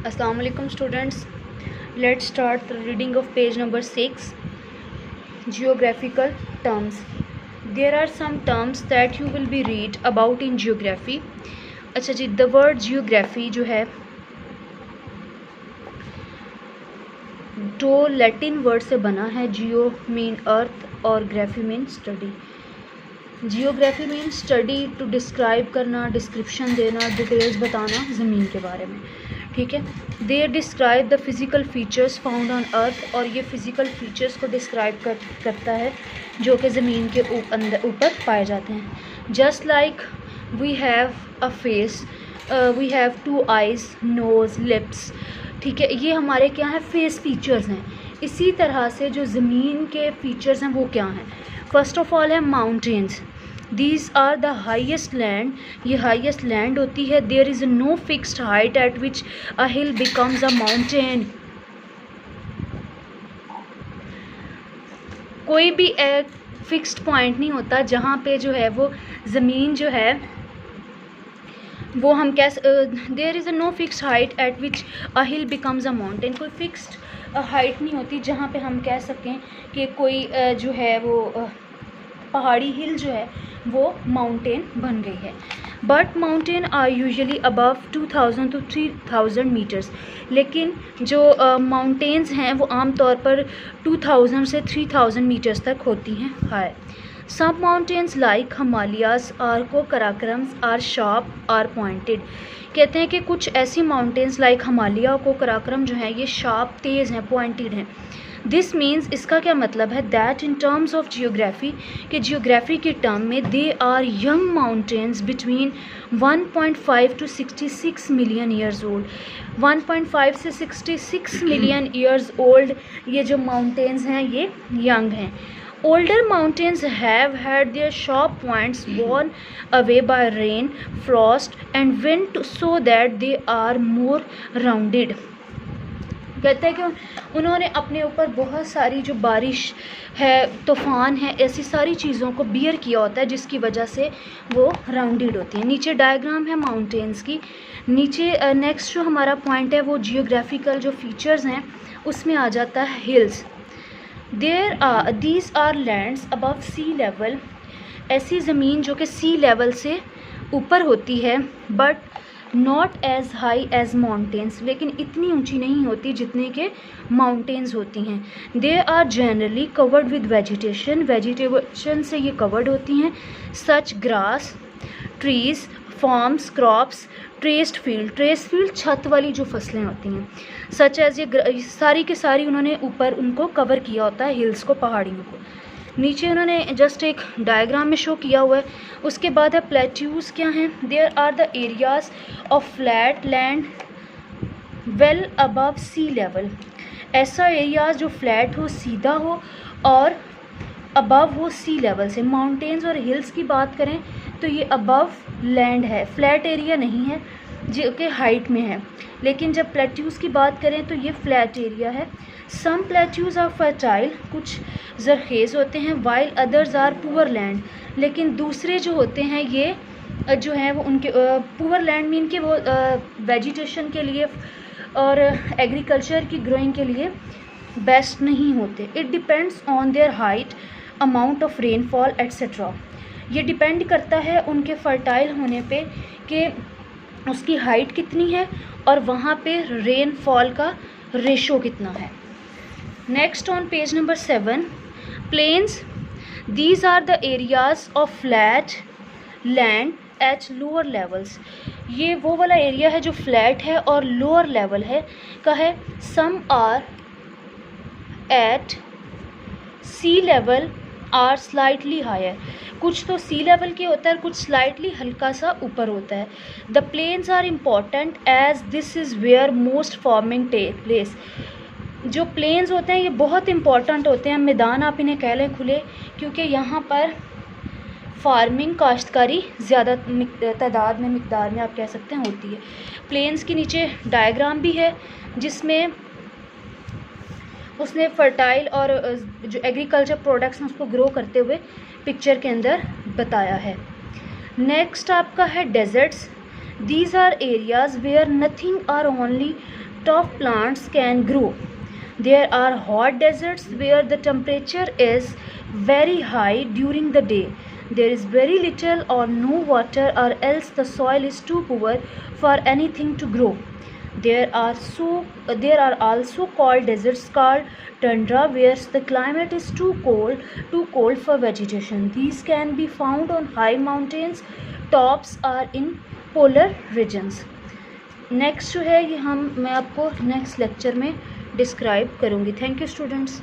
Assalamu alaikum students. Let's start the reading of page number 6, geographical terms. There are some terms that you will be read about in geography. अच्छा जी, the word geography जो है दो Latin word से बना है. जियो mean earth और graphy mean study. Geography mean study, to describe करना, description देना, डिटेल्स बताना ज़मीन के बारे में. ठीक है. They describe the physical features found on earth, और ये फ़िज़िकल फीचर्स को डिस्क्राइब करता है जो कि ज़मीन के ऊपर पाए जाते हैं. Just like we have a face, we have two eyes, nose, lips. ठीक है, ये हमारे क्या है, फेस फीचर्स हैं. इसी तरह से जो ज़मीन के फीचर्स हैं वो क्या हैं. फर्स्ट ऑफ ऑल है mountains. These are the highest land. ये हाइएस्ट लैंड होती है. There is no fixed height at which a hill becomes a mountain. कोई भी एक फिक्स्ड पॉइंट नहीं होता जहाँ पे जो है वो ज़मीन जो है वो हम there is a no fixed height at which a hill becomes a mountain. कोई फिक्स्ड हाइट नहीं होती जहाँ पे हम कह सकें कि कोई जो है वो पहाड़ी हिल जो है वो माउंटेन बन गई है. But mountain are usually above 2000 to 3000 metres. लेकिन जो माउंटेन्स हैं वो आम तौर पर 2000 से 3000 मीटर्स तक होती हैं high. Some mountains like Himalayas or Karakorams are sharp or pointed. कहते हैं कि कुछ ऐसी माउंटेन्स लाइक हिमालय और कोकराकरम जो हैं ये शार्प, तेज़ हैं, पॉइंटेड हैं. दिस मीन्स, इसका क्या मतलब है, that in terms of geography, कि जियोग्राफी के टर्म में they are young mountains between 1.5 to 66 million years old. 1.5 से 66 मिलियन ईयर्स ओल्ड ये जो माउंटेन्स हैं ये यंग हैं. Older mountains have had their sharp points worn away by rain, frost and wind so that they are more rounded. कहते हैं कि उन्होंने अपने ऊपर बहुत सारी जो बारिश है, तूफ़ान है, ऐसी सारी चीज़ों को बियर किया होता है जिसकी वजह से वो राउंडेड होती हैं. नीचे डायग्राम है माउंटेन्स की. नीचे नेक्स्ट जो हमारा पॉइंट है वो जियोग्राफिकल जो फीचर्स हैं उसमें आ जाता है hills. These are lands above sea level. ऐसी ज़मीन जो कि सी लेवल से ऊपर होती है. But not as high as mountains, लेकिन इतनी ऊंची नहीं होती जितने के माउंटेन्स होती हैं. They are generally covered with vegetation. Vegetation से ये कवर्ड होती हैं. Such grass, trees, farms, crops, terraced field छत वाली जो फसलें होती हैं. सच एज ये सारी के सारी उन्होंने ऊपर उनको कवर किया होता है, हिल्स को, पहाड़ियों को. नीचे उन्होंने जस्ट एक डायग्राम में शो किया हुआ है. उसके बाद है प्लेट्यूज. क्या हैं, there are the areas of flat land well above sea level. ऐसा एरियाज जो फ्लैट हो, सीधा हो और अबव हो सी लेवल से. माउंटेन्स और हिल्स की बात करें तो ये अबव लैंड है, फ्लैट एरिया नहीं है जो कि हाइट में है. लेकिन जब प्लेट्यूज़ की बात करें तो ये फ्लैट एरिया है. सम प्लेट्यूज़ आर फर्टाइल, कुछ ज़रखेज़ होते हैं. While others are poor land, लेकिन दूसरे जो होते हैं ये जो हैं वो उनके पुअर लैंड मीन के वो वेजिटेशन के लिए और एग्रीकल्चर की ग्रोइंग के लिए बेस्ट नहीं होते. It depends on their height, amount of rainfall etcetera. ये डिपेंड करता है उनके फर्टाइल होने पे कि उसकी हाइट कितनी है और वहाँ पे रेनफॉल का रेशो कितना है. Next on page number 7, plains. These are the areas of flat land at lower levels. ये वो वाला एरिया है जो फ्लैट है और लोअर लेवल है का है. Some are at sea level are slightly higher. कुछ तो सी लेवल के होता है, कुछ स्लाइटली हल्का सा ऊपर होता है. The plains are important as this is where most farming take place. जो प्लेन्स होते हैं ये बहुत इंपॉर्टेंट होते हैं. मैदान आप इन्हें कह लें खुले, क्योंकि यहाँ पर फार्मिंग, काश्तकारी ज़्यादा तादाद में, मिकदार में आप कह सकते हैं होती है. प्लेन्स के नीचे डायग्राम भी है जिसमें उसने फर्टाइल और जो एग्रीकल्चर प्रोडक्ट्स हैं उसको ग्रो करते हुए पिक्चर के अंदर बताया है. नेक्स्ट आपका है deserts. These are areas where nothing are only tough plants can grow. There are hot deserts where the temperature is very high during the day. There is very little or no water, or else the soil is too poor for anything to grow. There are also cold deserts called tundra, where the climate is too cold for vegetation. These can be found on high mountains tops or in polar regions. Next जो है ये मैं आपको next lecture में describe करूँगी. Thank you students.